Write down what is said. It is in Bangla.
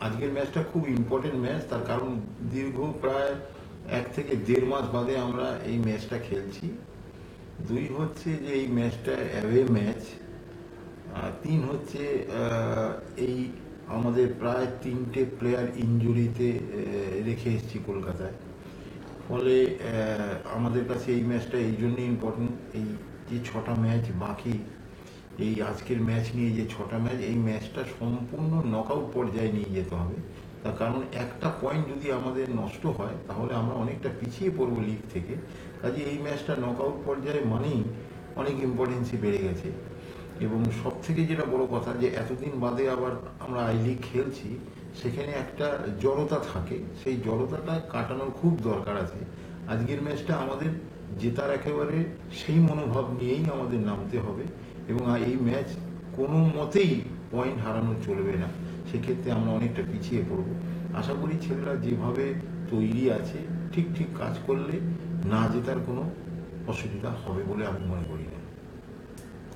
আজকের ম্যাচটা খুব ইম্পর্টেন্ট ম্যাচ, তার কারণ দীর্ঘ প্রায় 1 থেকে 1.5 মাস বাদে আমরা এই ম্যাচটা খেলছি। 2 হচ্ছে যে এই ম্যাচটা অ্যাওয়ে ম্যাচ। 3 হচ্ছে এই আমাদের প্রায় 3টে প্লেয়ার ইনজুরিতে রেখে এসেছি কলকাতায়। ফলে আমাদের কাছে এই ম্যাচটা এই জন্যই ইম্পর্টেন্ট। এই যে 6টা ম্যাচ বাকি, এই আজকের ম্যাচ নিয়ে যে 6টা ম্যাচ, এই ম্যাচটা সম্পূর্ণ নকআউট পর্যায়ে নিয়ে যেতে হবে। তার কারণ একটা পয়েন্ট যদি আমাদের নষ্ট হয় তাহলে আমরা অনেকটা পিছিয়ে পড়বো লিগ থেকে। কাজে এই ম্যাচটা নকআউট পর্যায়ে মানেই অনেক ইম্পর্টেন্সই বেড়ে গেছে। এবং সব থেকে যেটা বড় কথা, যে এতদিন বাদে আবার আমরা আই লিগ খেলছি, সেখানে একটা জড়তা থাকে, সেই জড়তাটা কাটানোর খুব দরকার আছে। আজকের ম্যাচটা আমাদের জেতার একেবারে সেই মনোভাব নিয়েই আমাদের নামতে হবে, এবং এই ম্যাচ কোনো মতেই পয়েন্ট হারানো চলবে না। সেক্ষেত্রে আমরা অনেকটা পিছিয়ে পড়ব। আশা করি ছেলেরা যেভাবে তৈরি আছে, ঠিক ঠিক কাজ করলে না জেতার কোনো অসুবিধা হবে বলে আমি মনে করি না।